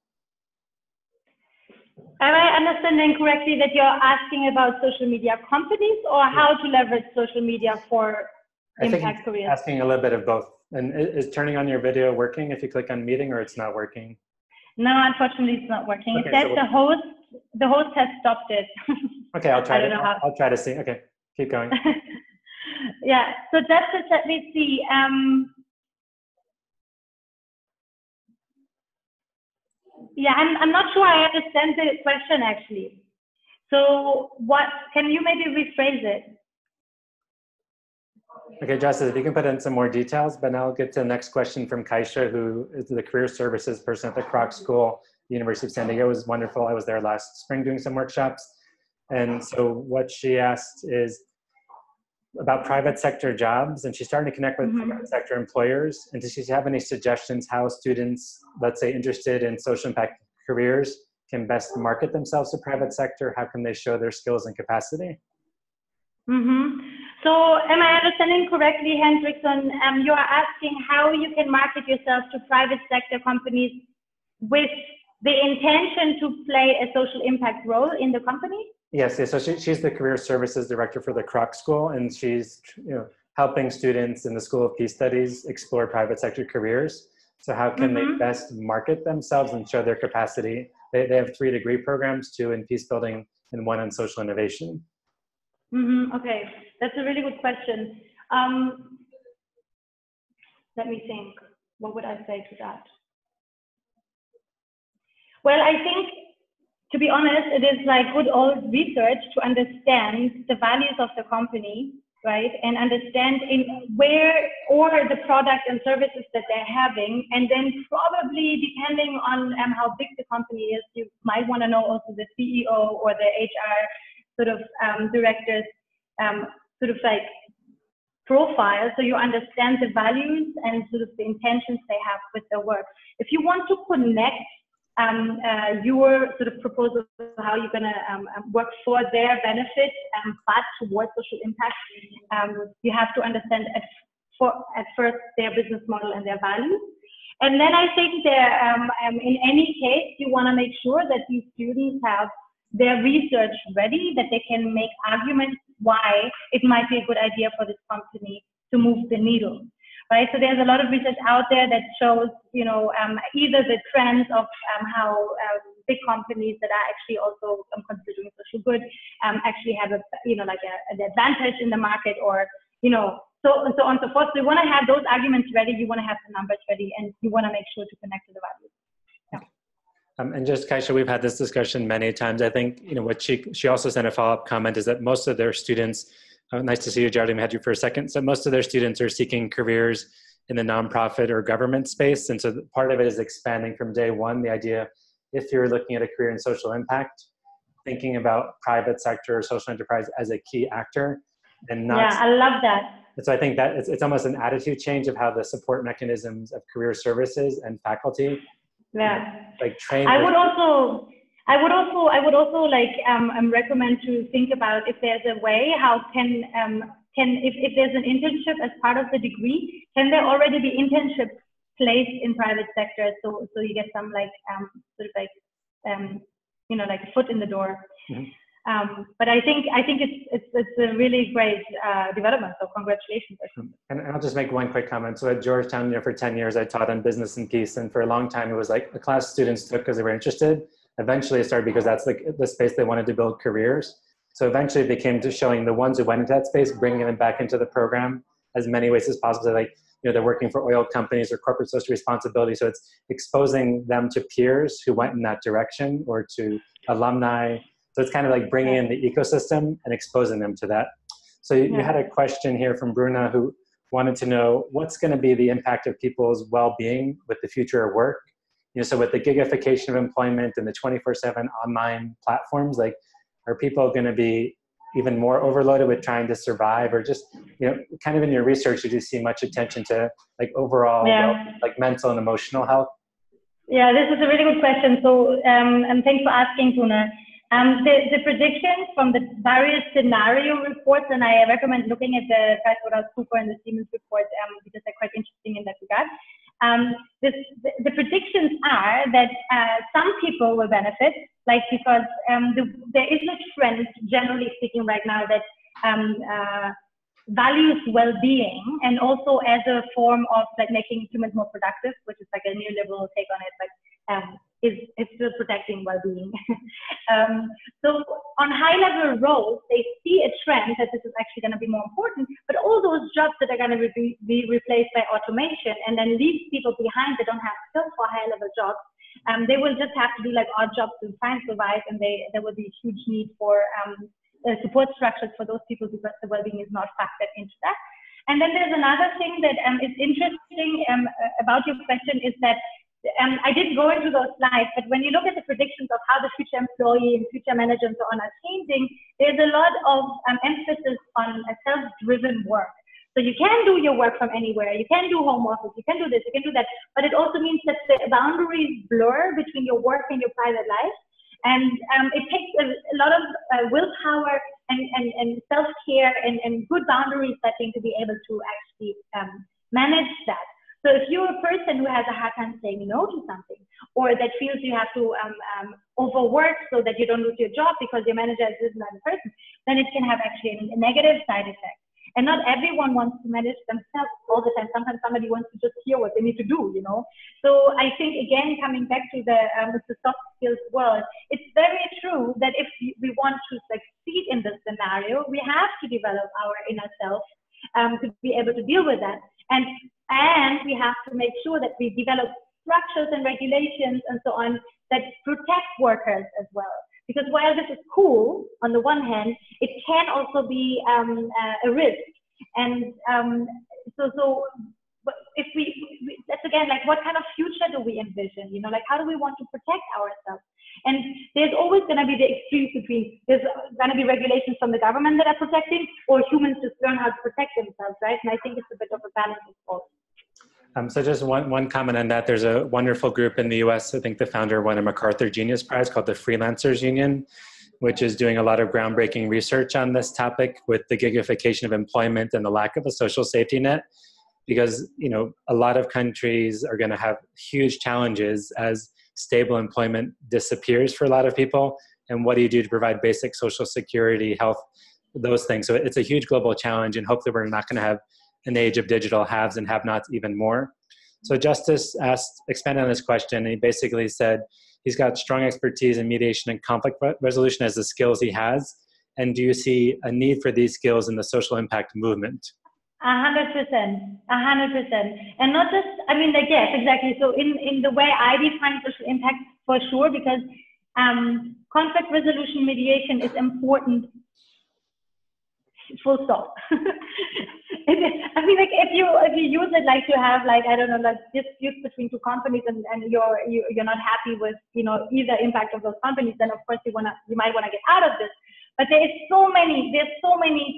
Am I understanding correctly that you're asking about social media companies, or how to leverage social media for impact careers? Asking a little bit of both. And is turning on your video working if you click on meeting, or it's not working? No, unfortunately, it's not working. Okay, it says the host has stopped it. Okay, I'll try to see. Okay, keep going. Yeah. So just let me see. Yeah, I'm not sure I understand the question actually. So can you maybe rephrase it? Okay, Justice, if you can put in some more details, but now I'll get to the next question from Kaisha, who is the career services person at the Kroc School, the University of San Diego. It was wonderful. I was there last spring doing some workshops. And so what she asked is about private sector jobs, and she's starting to connect with private sector employers. And does she have any suggestions how students, let's say, interested in social impact careers can best market themselves to private sector? How can they show their skills and capacity? So am I understanding correctly, Hendrickson? You are asking how you can market yourself to private sector companies with the intention to play a social impact role in the company? Yes. So she's the career services director for the Kroc School, and she's helping students in the School of Peace Studies explore private sector careers. So how can they best market themselves and show their capacity? They have 3 degree programs, 2 in peace building and 1 in social innovation. Okay, that's a really good question. Let me think. What would I say to that? Well, I think, to be honest, it is like good old research to understand the values of the company, right? And understand where the product and services that they're having. And then probably, depending on how big the company is, you might want to know also the CEO or the HR sort of directors sort of like profile, so you understand the values and sort of the intentions they have with their work. If you want to connect your sort of proposal, how you're going to work for their benefit, but towards social impact, you have to understand at first their business model and their values. And then I think in any case, you want to make sure that these students have their research ready, that they can make arguments why it might be a good idea for this company to move the needle, right? So there's a lot of research out there that shows, either the trends of how big companies that are actually also considering social good actually have an advantage in the market, or so on and so forth. So you want to have those arguments ready, you want to have the numbers ready, and you want to make sure to connect to the values. And just, Kaisha, we've had this discussion many times. I think, what she also sent a follow-up comment is that most of their students, nice to see you, Geraldine, we had you for a second. So most of their students are seeking careers in the nonprofit or government space. And so part of it is expanding from day one, the idea if you're looking at a career in social impact, thinking about private sector or social enterprise as a key actor and not. Yeah, I love that. So I think that it's almost an attitude change of how the support mechanisms of career services and faculty, like train. I would also like recommend to think about if there's a way how if there's an internship as part of the degree, can there already be internships placed in private sector so you get some like sort of like like a foot in the door. But I think it's a really great development. So congratulations. And I'll just make one quick comment. So at Georgetown, for 10 years, I taught on business and peace, and for a long time, it was like a class students took because they were interested. Eventually, it started because that's like the space they wanted to build careers. So eventually, it became to showing the ones who went into that space, bringing them back into the program as many ways as possible. So like they're working for oil companies or corporate social responsibility. So it's exposing them to peers who went in that direction or to alumni. So it's kind of like bringing in the ecosystem and exposing them to that. So you had a question here from Bruna who wanted to know what's going to be the impact of people's well-being with the future of work. So with the gigification of employment and the 24/7 online platforms, like are people going to be even more overloaded with trying to survive, or just, kind of in your research, did you see much attention to like overall, like mental and emotional health? Yeah, this is a really good question. So, and thanks for asking, Tuna. The predictions from the various scenario reports, and I recommend looking at the PricewaterhouseCoopers and the Siemens report because they're quite interesting in that regard. The predictions are that some people will benefit, like because there is a trend, generally speaking, right now that values well-being, and also as a form of like making humans more productive, which is like a neoliberal take on it, like is still protecting well-being. So on high-level roles, they see a trend that this is actually going to be more important, but all those jobs that are going to be replaced by automation and then leave people behind that don't have skills for high-level jobs, they will just have to do like odd jobs to survive, and there will be a huge need for support structures for those people because the well-being is not factored into that. And then there's another thing that is interesting about your question is that I did go into those slides, but when you look at the predictions of how the future employee and future manager and so on are changing, there's a lot of emphasis on a self-driven work. So you can do your work from anywhere, you can do home office, you can do this, you can do that, but it also means that the boundaries blur between your work and your private life. And it takes a lot of willpower and self-care and good boundary setting to be able to actually manage that. So if you're a person who has a hard time saying no to something, or that feels you have to overwork so that you don't lose your job because your manager is this another person, then it can have actually a negative side effect. And not everyone wants to manage themselves all the time. Sometimes somebody wants to just hear what they need to do, So I think, again, coming back to the soft skills world, it's very true that if we want to succeed in this scenario, we have to develop our inner self to be able to deal with that. And we have to make sure that we develop structures and regulations and so on that protect workers as well. Because while this is cool, on the one hand, it can also be a risk. And so if that's again, like what kind of future do we envision? Like how do we want to protect ourselves? And there's always going to be the extremes between, there's going to be regulations from the government that are protecting, or humans just learn how to protect themselves, right? And I think it's a bit of a balance of both. So just one comment on that. There's a wonderful group in the US, I think the founder won a MacArthur Genius Prize, called the Freelancers Union, which is doing a lot of groundbreaking research on this topic with the gigification of employment and the lack of a social safety net. Because, a lot of countries are going to have huge challenges as stable employment disappears for a lot of people. And what do you do to provide basic social security, health, those things? So it's a huge global challenge, and hopefully we're not going to have an age of digital haves and have-nots even more. So Justice expanded on this question, and he basically said he's got strong expertise in mediation and conflict resolution as the skills he has. And do you see a need for these skills in the social impact movement? 100%, 100%. And not just, yes, exactly. So in the way I define social impact, for sure, because conflict resolution mediation is important full stop. I mean, like if you use it like to have like, I don't know, like disputes between two companies and you're not happy with, you know, either impact of those companies, then of course you might want to get out of this. But there's so many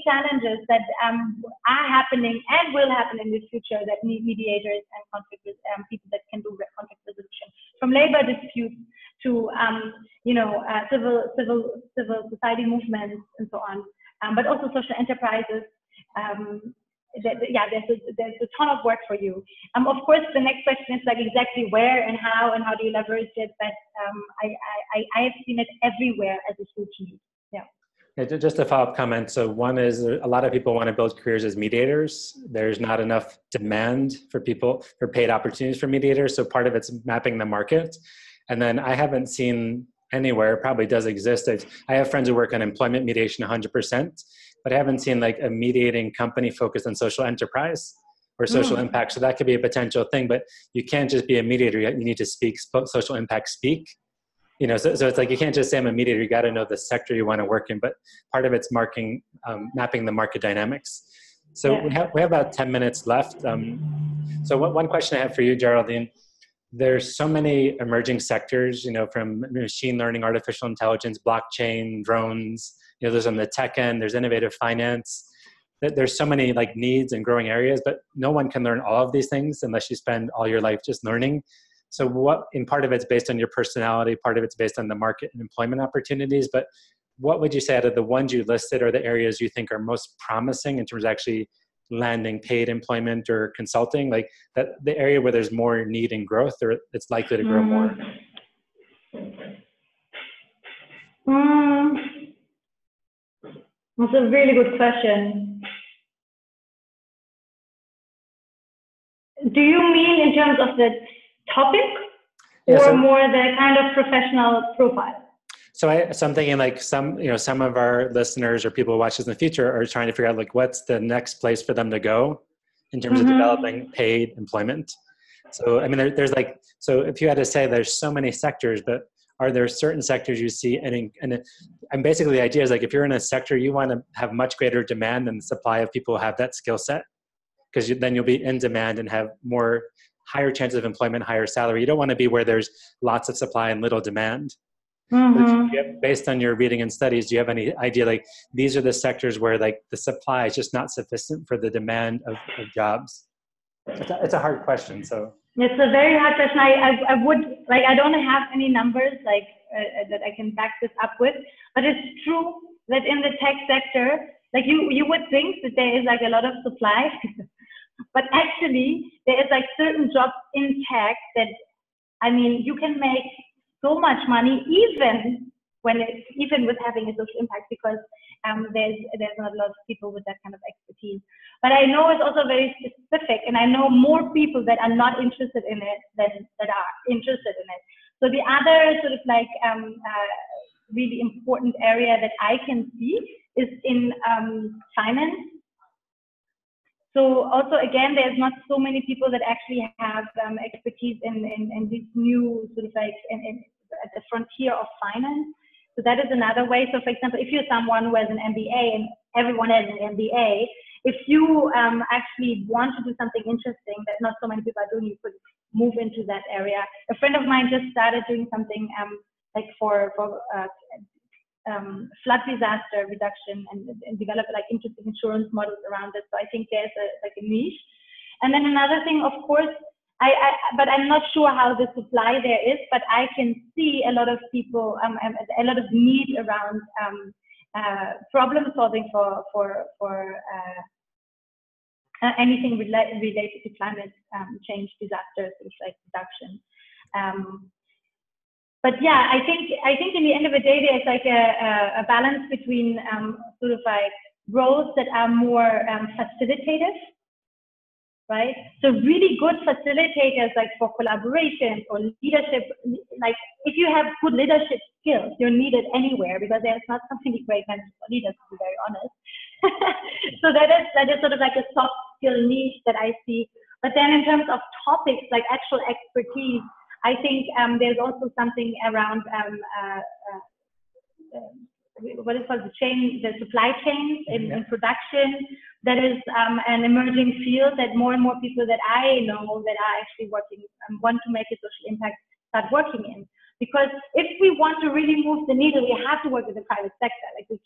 challenges that are happening and will happen in the future that need mediators and people that can do conflict resolution, from labor disputes to you know, civil society movements and so on, but also social enterprises. Yeah, there's a ton of work for you. Of course, the next question is like exactly where and how do you leverage it? But I have seen it everywhere as a huge need. Yeah. Yeah, just a follow-up comment. So one is a lot of people want to build careers as mediators. There's not enough demand for paid opportunities for mediators. So part of it's mapping the market. And then I haven't seen anywhere, it probably does exist. I have friends who work on employment mediation 100%, but I haven't seen like a mediating company focused on social enterprise or social impact. So that could be a potential thing, but you can't just be a mediator. You need to speak social impact speak. You know, so it's like you can't just say I'm a mediator. You got to know the sector you want to work in. But part of it's mapping the market dynamics. So yeah. we have about 10 minutes left. So one question I have for you, Geraldine. There's so many emerging sectors, you know, from machine learning, artificial intelligence, blockchain, drones. You know, there's on the tech end. There's innovative finance. There's so many like needs and growing areas, but no one can learn all of these things unless you spend all your life just learning. So part of it's based on your personality, part of it's based on the market and employment opportunities, but what would you say out of the ones you listed are the areas you think are most promising in terms of actually landing paid employment or consulting, like that the area where there's more need and growth or it's likely to grow more? That's a really good question. Do you mean in terms of the topic or more the kind of professional profile? So I'm thinking like some of our listeners or people who watch this in the future are trying to figure out like what's the next place for them to go in terms of developing paid employment. So, I mean, there's like, so if you had to say there's so many sectors, but are there certain sectors you see? And basically the idea is like, if you're in a sector, you want to have much greater demand than the supply of people who have that skill set, because then you'll be in demand and have higher chances of employment, higher salary. You don't want to be where there's lots of supply and little demand. Based on your reading and studies, do you have any idea, like these are the sectors where like the supply is just not sufficient for the demand of jobs? It's a hard question. So it's a very hard question. I would like, I don't have any numbers like that I can back this up with, but it's true that in the tech sector, like you would think that there is like a lot of supply, but actually there is like certain jobs in tech that, I mean, you can make so much money even with having a social impact, because there's not a lot of people with that kind of expertise. But I know it's also very specific, and I know more people that are not interested in it than that are interested in it. So the other sort of like really important area that I can see is in finance. So also again, there's not so many people that actually have expertise in this new sort of like at the frontier of finance. So that is another way. So for example, if you're someone who has an MBA, and everyone has an MBA, if you actually want to do something interesting that not so many people are doing, you could move into that area. A friend of mine just started doing something like for flood disaster reduction and develop like interesting insurance models around it. So I think there's a niche. And then another thing, of course, but I'm not sure how the supply there is, but I can see a lot of people, a lot of need around problem solving for anything related to climate change, disasters, like reduction. But yeah, I think in the end of the day, there's like a balance between sort of like roles that are more facilitative, right? So really good facilitators, like for collaboration or leadership, like if you have good leadership skills, you're needed anywhere, because there's not something great for leaders, to be very honest. So that is sort of like a soft skill niche that I see. But then in terms of topics, like actual expertise, I think there's also something around what is called the supply chains in production. That is an emerging field that more and more people that I know that are actually working want to make a social impact start working in. Because if we want to really move the needle, we have to work with the private sector. Like we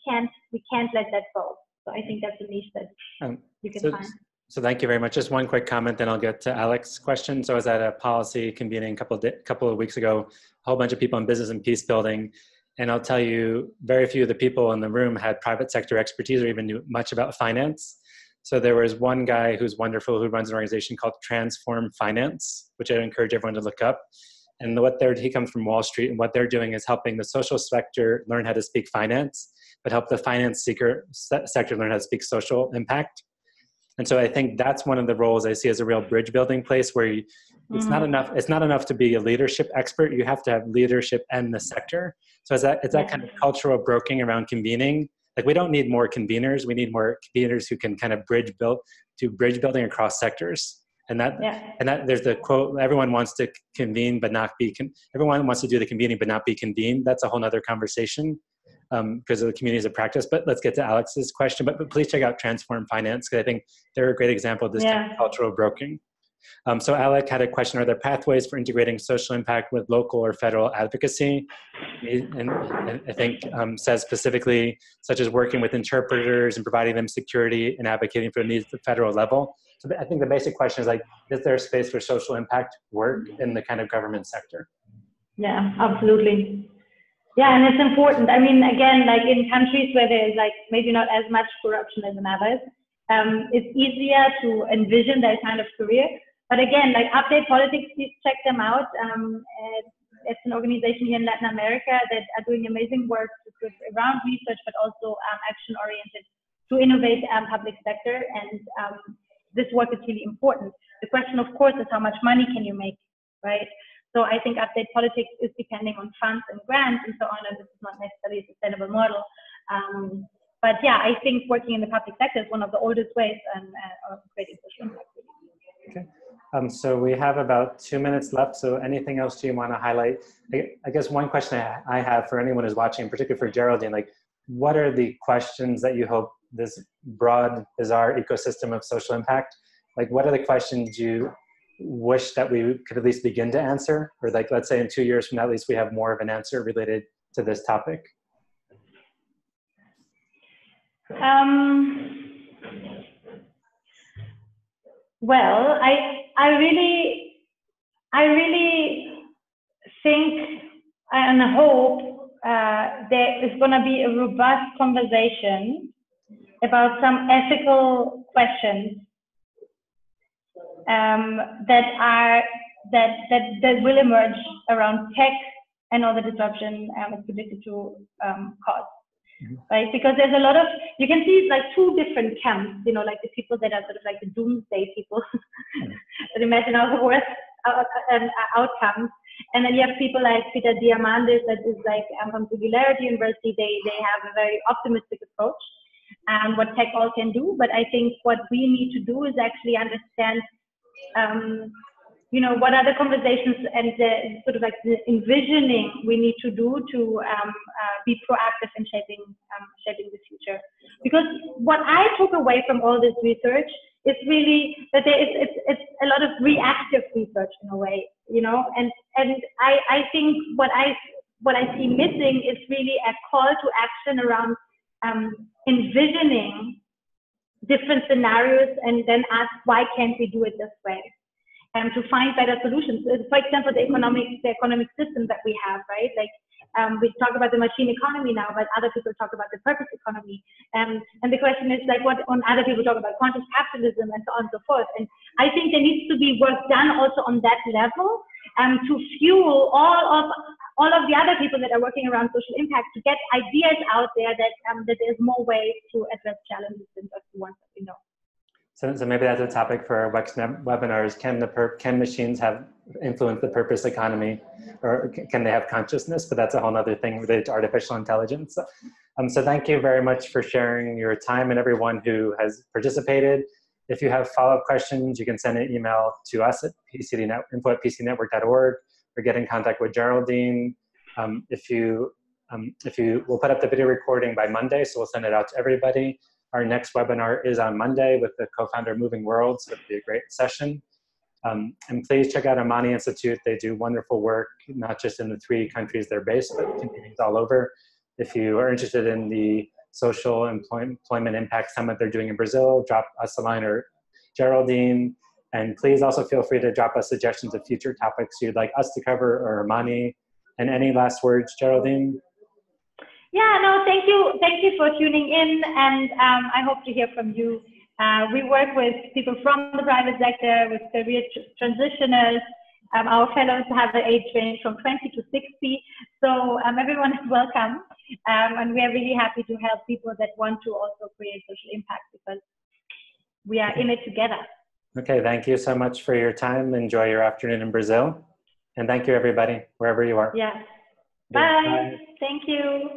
can't let that go. So I think that's a niche that you can find. So thank you very much. Just one quick comment, then I'll get to Alex's question. So I was at a policy convening a couple of weeks ago, a whole bunch of people in business and peace building. And I'll tell you, very few of the people in the room had private sector expertise or even knew much about finance. So there was one guy who's wonderful who runs an organization called Transform Finance, which I'd encourage everyone to look up. And he comes from Wall Street, and what they're doing is helping the social sector learn how to speak finance, but help the finance sector learn how to speak social impact. And so I think that's one of the roles I see as a real bridge building place where it's not enough to be a leadership expert. You have to have leadership and the sector. So it's that kind of cultural broking around convening. Like we don't need more conveners. We need more conveners who can kind of do bridge building across sectors. And that there's the quote, everyone wants to convene, but not be, everyone wants to do the convening, but not be convened. That's a whole nother conversation. Because of the communities of practice. But let's get to Alex's question. But please check out Transform Finance, because I think they're a great example of this kind of cultural broking. So Alec had a question, are there pathways for integrating social impact with local or federal advocacy? And I think says specifically, such as working with interpreters and providing them security and advocating for the needs at the federal level. So I think the basic question is like, is there a space for social impact work in the kind of government sector? Yeah, absolutely. Yeah, and it's important. I mean, again, like in countries where there's like maybe not as much corruption as in others, it's easier to envision that kind of career. But again, like Update Politics, please check them out. It's an organization here in Latin America that are doing amazing work around research, but also action-oriented to innovate public sector. And this work is really important. The question, of course, is how much money can you make, right? So I think Update Politics is depending on funds and grants and so on, and this is not necessarily a sustainable model. But yeah, I think working in the public sector is one of the oldest ways of creating social impact. Okay. So we have about 2 minutes left. So anything else you want to highlight? I guess one question I have for anyone who's watching, particularly for Geraldine, like what are the questions that you hope this broad, bizarre ecosystem of social impact, like what are the questions you wish that we could at least begin to answer, or like let's say in 2 years from now at least we have more of an answer related to this topic? Well, I really think and hope there is going to be a robust conversation about some ethical questions that will emerge around tech and all the disruption it's predicted to cause, right? Because there's a lot of, you can see like two different camps, you know, like the people that are sort of like the doomsday people that imagine all the worst outcomes, and then you have people like Peter Diamandis that is like from Singularity University. They have a very optimistic approach and what tech all can do. But I think what we need to do is actually understand you know, what are the conversations and the sort of like the envisioning we need to do to be proactive in shaping the future. Because what I took away from all this research is really that it's a lot of reactive research in a way, you know, and I think what I see missing is really a call to action around envisioning different scenarios and then ask, why can't we do it this way? To find better solutions. For example, the economic system that we have, right? Like we talk about the machine economy now, but other people talk about the purpose economy. And the question is like, what on other people talk about quantum capitalism and so on and so forth. And I think there needs to be work done also on that level to fuel all of the other people that are working around social impact, to get ideas out there that there's more ways to address challenges than just the ones that we know. So maybe that's a topic for our next webinars. Can machines have influence the purpose economy, or can they have consciousness? But that's a whole other thing related to artificial intelligence. So thank you very much for sharing your time and everyone who has participated. If you have follow-up questions, you can send an email to us at info@pcdnetwork.org, or get in contact with Geraldine. If you We'll put up the video recording by Monday, so we'll send it out to everybody. Our next webinar is on Monday with the co-founder of Moving Worlds. So it'll be a great session. And please check out Amani Institute. They do wonderful work, not just in the 3 countries they're based, but communities all over. If you are interested in the Social Employment Impact Summit they're doing in Brazil, drop us a line, or Geraldine. And please also feel free to drop us suggestions of future topics you'd like us to cover, or Amani. And any last words, Geraldine? Yeah, no, thank you. Thank you for tuning in, and I hope to hear from you. We work with people from the private sector, with career transitioners. Our fellows have an age range from 20 to 60, so everyone is welcome. And we are really happy to help people that want to also create social impact, because we are in it together. Okay, thank you so much for your time. Enjoy your afternoon in Brazil. And thank you, everybody, wherever you are. Yeah. Bye. Thank you.